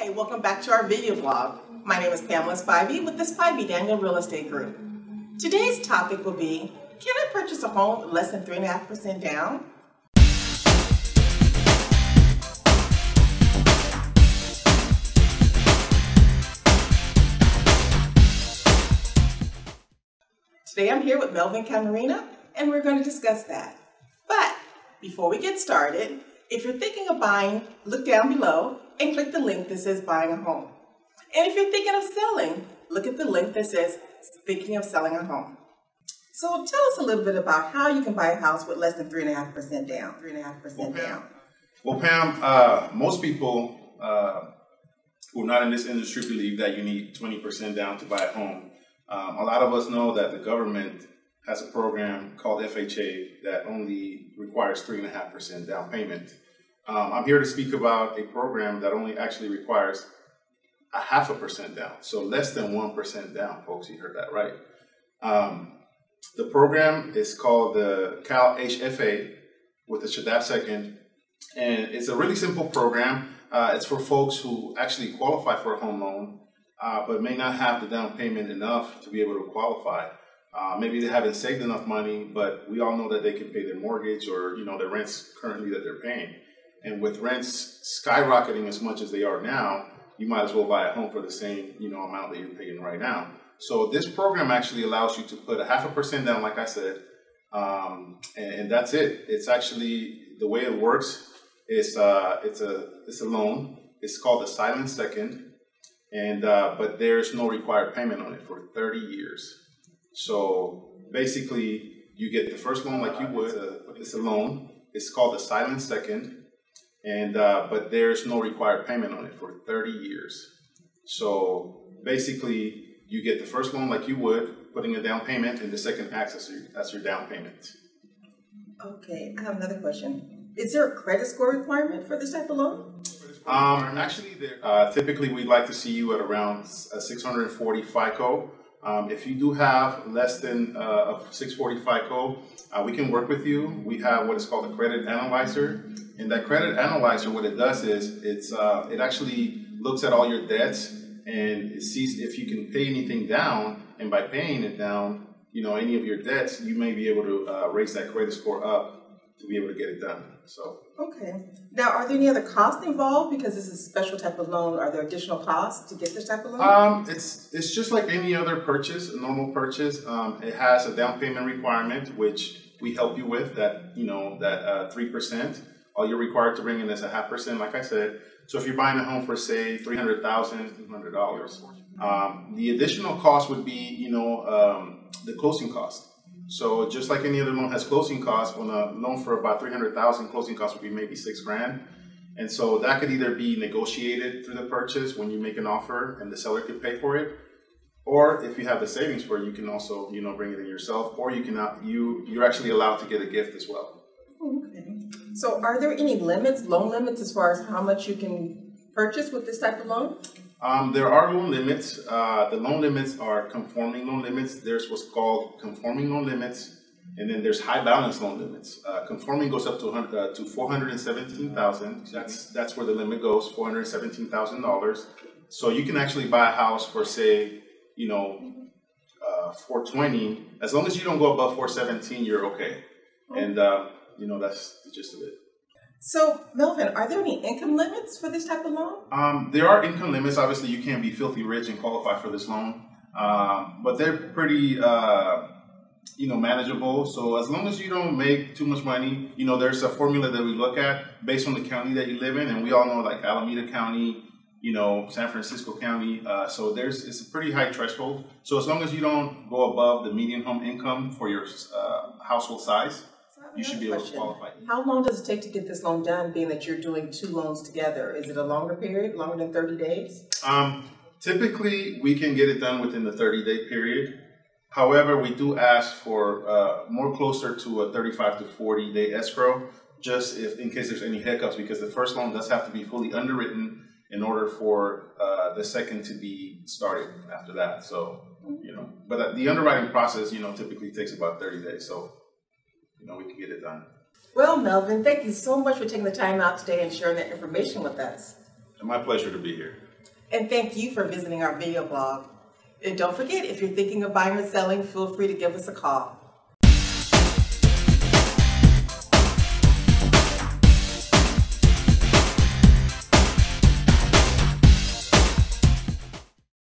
Hi, welcome back to our video blog. My name is Pamela Spivey with the Spivey Daniel Real Estate Group. Today's topic will be, can I purchase a home with less than 3.5% down? Today I'm here with Melvin Camarina and we're going to discuss that. But before we get started, if you're thinking of buying, look down below and click the link that says buying a home. And if you're thinking of selling, look at the link that says speaking of selling a home. So tell us a little bit about how you can buy a house with less than 3.5% down. 3.5% down. Well, Pam, most people who are not in this industry believe that you need 20% down to buy a home. A lot of us know that the government has a program called FHA that only requires 3.5% down payment. I'm here to speak about a program that only actually requires 0.5% down, so less than 1% down, folks. You heard that right. The program is called the Cal HFA with a Shaddap second, and it's a really simple program. It's for folks who actually qualify for a home loan, but may not have the down payment enough to be able to qualify. Maybe they haven't saved enough money, but we all know that they can pay their mortgage or their rents currently that they're paying. And with rents skyrocketing as much as they are now, you might as well buy a home for the same amount that you're paying right now. So this program actually allows you to put 0.5% down, like I said, and that's it. It's actually the way it works. It's a loan. It's called a silent second, and but there's no required payment on it for 30 years. So basically, you get the first loan like you would. It's a loan. It's called a silent second. And but there's no required payment on it for 30 years. So basically, you get the first loan like you would, putting a down payment, and the second acts as your down payment. Okay, I have another question. Is there a credit score requirement for this type of loan? Actually, typically we'd like to see you at around a 640 FICO. If you do have less than a 640 FICO, we can work with you. We have what is called a credit analyzer. And that credit analyzer, what it does is it actually looks at all your debts and it sees if you can pay anything down. And by paying it down, any of your debts, you may be able to raise that credit score up to be able to get it done. So okay. Now, are there any other costs involved because this is a special type of loan? Are there additional costs to get this type of loan? It's just like any other purchase, a normal purchase. It has a down payment requirement, which we help you with. That 3%. All you're required to bring in is 0.5%, like I said. So if you're buying a home for, say, $300,000, $200, the additional cost would be, the closing cost. So just like any other loan has closing costs, on a loan for about $300,000, closing costs would be maybe $6,000. And so that could either be negotiated through the purchase when you make an offer and the seller could pay for it, or if you have the savings for it, you can also, bring it in yourself, or you're actually allowed to get a gift as well. Okay. So are there any limits, loan limits, as far as how much you can purchase with this type of loan? There are loan limits. The loan limits are conforming loan limits. There's what's called conforming loan limits, and then there's high balance loan limits. Conforming goes up to $417,000. That's where the limit goes, $417,000. So you can actually buy a house for, say, $420. As long as you don't go above $417, you're okay. And that's the gist of it. So, Melvin, are there any income limits for this type of loan? There are income limits. Obviously, you can't be filthy rich and qualify for this loan. But they're pretty, manageable. So as long as you don't make too much money, there's a formula that we look at based on the county that you live in. And we all know like Alameda County, San Francisco County. So it's a pretty high threshold. So as long as you don't go above the median home income for your household size, you should be able to qualify. How long does it take to get this loan done, being that you're doing two loans together? Is it a longer period, longer than 30 days? Typically, we can get it done within the 30-day period. However, we do ask for more closer to a 35 to 40-day escrow, just in case there's any hiccups, because the first loan does have to be fully underwritten in order for the second to be started after that. So, but the underwriting process, typically takes about 30 days. So, we can get it done. Well, Melvin, thank you so much for taking the time out today and sharing that information with us. My pleasure to be here. And thank you for visiting our video blog. And don't forget, if you're thinking of buying or selling, feel free to give us a call.